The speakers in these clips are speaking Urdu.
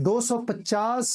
250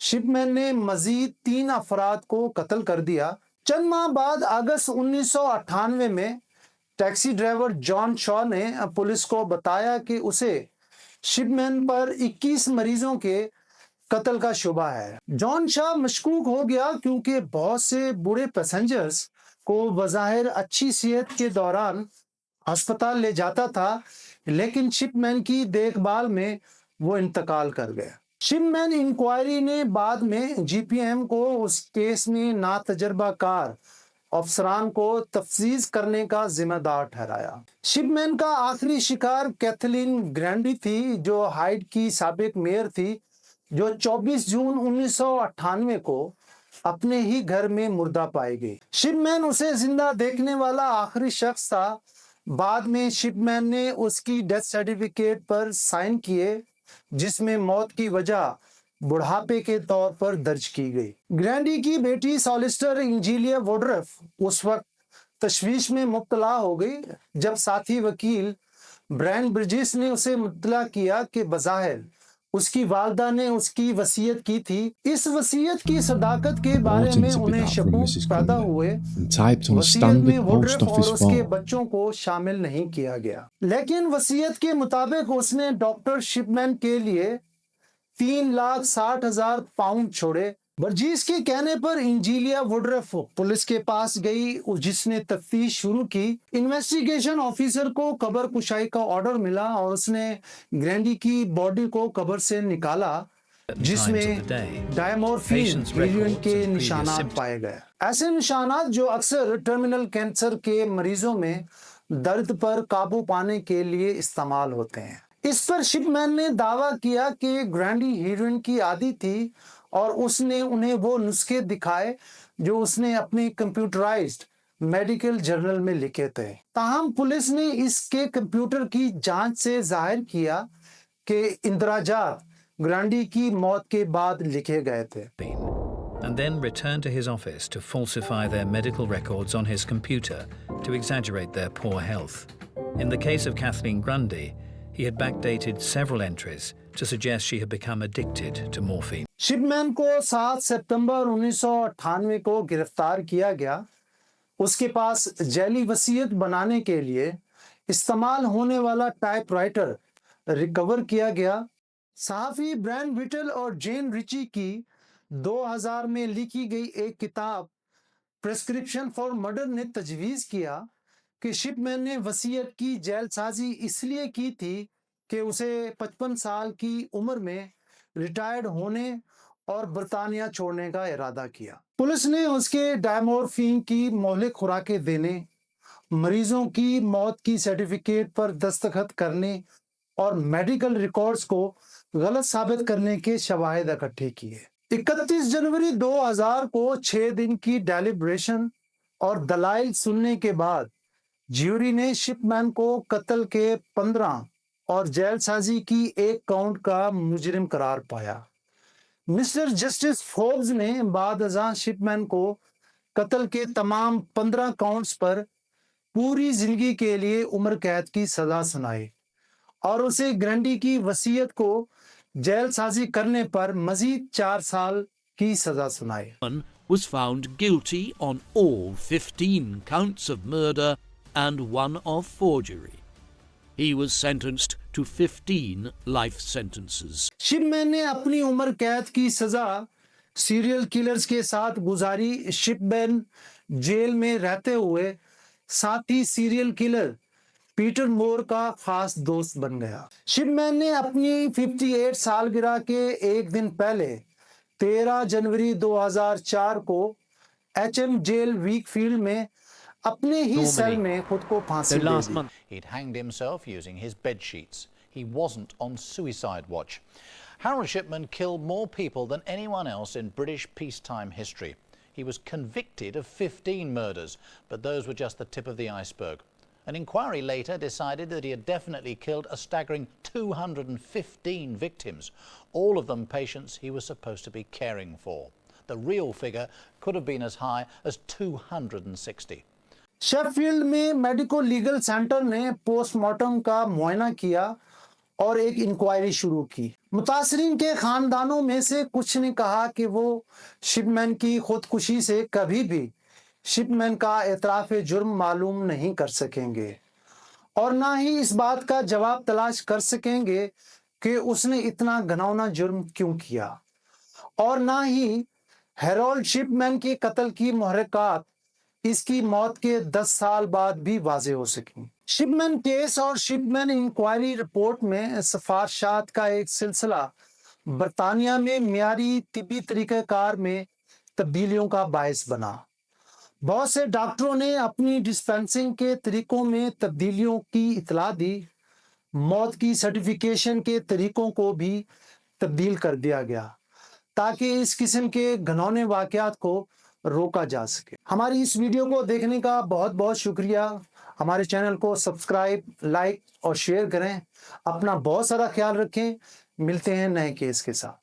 شپ مین نے مزید 3 افراد کو قتل کر دیا۔ چند ماہ بعد اگست 1998 میں ٹیکسی ڈرائیور جان شا نے پولیس کو بتایا کہ اسے شپ مین پر 21 مریضوں کے قتل کا شبہ ہے۔ جان شا مشکوک ہو گیا کیونکہ بہت سے بوڑھے پیسنجرز کو بظاہر اچھی صحت کے دوران ہسپتال لے جاتا تھا، لیکن شپ مین کی دیکھ بھال میں وہ انتقال کر گیا۔ شپ مین انکوائری نے بعد میں جی پی ایم کو اس کیس میں ناتجربہ کار افسران کو تفویض کرنے کا ذمہ دار ٹھہرایا۔ شپ مین کا آخری شکار کیتھلین گرینڈی تھی، جو ہائیڈ کی سابق میئر تھی، جو 24 جون 1998 کو اپنے ہی گھر میں مردہ پائی گئی۔ شپ مین اسے زندہ دیکھنے والا آخری شخص تھا۔ بعد میں شپ مین نے اس کی ڈیتھ سرٹیفکیٹ پر سائن کیے، جس میں موت کی وجہ بڑھاپے کے طور پر درج کی گئی۔ گرینڈی کی بیٹی سالسٹر انجیلیا ووڈرف اس وقت تشویش میں مبتلا ہو گئی جب ساتھی وکیل برائن برجس نے اسے مطلع کیا کہ بظاہر اس کی والدہ نے اس کی وصیت کی تھی۔ اس وصیت کی صداقت کے بارے میں انہیں شکوک پیدا ہوئے۔ وصیت میں ووڈرف اور اس کے بچوں کو شامل نہیں کیا گیا، لیکن وصیت کے مطابق اس نے ڈاکٹر شپ مین کے لیے 3,60,000 پاؤنڈ چھوڑے۔ برجیس کے کہنے پر انجیلیا ووڈرف پولیس کے پاس گئی، جس نے تفتیش شروع کی۔ انویسٹیگیشن آفیسر کو قبر کشائی کا آرڈر ملا اور اس نے گرینڈی کی باڈی کو قبر سے نکالا، جس میں ڈائمورفین ہیروئن کے نشانات پائے گئے۔ ایسے نشانات جو اکثر ٹرمینل کینسر کے مریضوں میں درد پر قابو پانے کے لیے استعمال ہوتے ہیں۔ اس پر شپ مین نے دعویٰ کیا کہ گرینڈی ہیروئن کی عادی تھی اور اس نے انہیں وہ نسخے دکھائے جو اس نے اپنی کمپیوٹرائزڈ میڈیکل جرنل میں لکھے تھے۔ تاہم پولیس نے اس کے کمپیوٹر کی جانچ سے ظاہر کیا کہ اندراجات گرینڈی کی موت کے بعد لکھے گئے تھے۔ And then returned to his office to falsify their medical records on his computer to exaggerate their poor health. In the case of Kathleen Grundy, he had backdated several entries to suggest she had become addicted to morphine. شپ مین کو 7 ستمبر 1998 کو گرفتار کیا گیا۔ اس کے پاس جعلی وصیت بنانے کے لیے استعمال ہونے والا ٹائپ رائٹر ریکور کیا گیا۔ صحافی برائن وٹل اور جین ریچی کی 2000 میں لکھی گئی ایک کتاب پرسکرپشن فار مرڈر نے تجویز کیا کہ شپ مین نے وصیت کی جعل سازی اس لیے کی تھی کہ اسے 55 سال کی عمر میں ریٹائرڈ ہونے اور برطانیہ چھوڑنے کا ارادہ کیا۔ پولیس نے اس کے ڈائمورفین کی مہلک خوراکیں دینے، مریضوں کی موت کی سرٹیفکیٹ پر دستخط کرنے اور میڈیکل ریکارڈز کو غلط ثابت کرنے کے شواہد اکٹھے کیے۔ 31 جنوری 2000 کو 6 دن کی ڈیلیبریشن اور دلائل سننے کے بعد جیوری نے شپ مین کو قتل کے 15 اور جیل سازی کی 1 کاؤنٹ کا مجرم قرار پایا۔ مسٹر جسٹس فوربز نے بعد ازاں شپ مین کو قتل کے تمام 15 کاؤنٹس پر پوری زندگی کے لیے عمر قید کی سزا سنائی اور اسے گرینڈی کی وصیت کو جیل سازی کرنے پر مزید 4 سال کی سزا سنائی۔ Was found guilty on all 15 counts of murder and 1 of forgery. He was sentenced to 15 life sentences. شپ مین نے اپنی عمر قید کی سزا سیریل کلرز کے ساتھ گزاری۔ شپ مین جیل میں رہتے ہوئے ساتھی سیریل کلر پیٹر مور کا خاص دوست بن گیا۔ شپ مین نے اپنی 58 سالگرہ کے ایک دن پہلے 13 جنوری 2004 کو H M jail Wakefield میں اپنے ہی سیل میں خود کو پھانسی دے دی۔ He'd hanged himself using his bed sheets. He wasn't on suicide watch. Harold Shipman killed more people than anyone else in British peacetime history. He was convicted of 15 murders, but those were just the tip of the iceberg. An inquiry later decided that he had definitely killed a staggering 215 victims, all of them patients he was supposed to be caring for. The real figure could have been as high as 260. Sheffield میں میڈیکو لیگل سینٹر نے پوسٹ مارٹم کا معائنہ کیا اور ایک انکوائری شروع کی۔ متاثرین کے خاندانوں میں سے کچھ نے کہا کہ وہ شپمین کی خودکشی سے کبھی بھی شپمین کا اعتراف جرم معلوم نہیں کر سکیں گے اور نہ ہی اس بات کا جواب تلاش کر سکیں گے کہ اس نے اتنا گھناؤنا جرم کیوں کیا، اور نہ ہی ہیرولڈ شپمین کے قتل کی محرکات اس کی موت کے 10 سال بعد بھی واضح ہو سکیں۔ شپمین کیس اور شپمین انکوائری رپورٹ میں سفارشات کا ایک سلسلہ برطانیہ میں معیاری طبی طریقہ کار میں تبدیلیوں کا باعث بنا۔ بہت سے ڈاکٹروں نے اپنی ڈسپینسنگ کے طریقوں میں تبدیلیوں کی اطلاع دی۔ موت کی سرٹیفیکیشن کے طریقوں کو بھی تبدیل کر دیا گیا تاکہ اس قسم کے گھناؤنے واقعات کو روکا جا سکے۔ ہماری اس ویڈیو کو دیکھنے کا بہت بہت شکریہ۔ ہمارے چینل کو سبسکرائب، لائک اور شیئر کریں۔ اپنا بہت سارا خیال رکھیں۔ ملتے ہیں نئے کیس کے ساتھ۔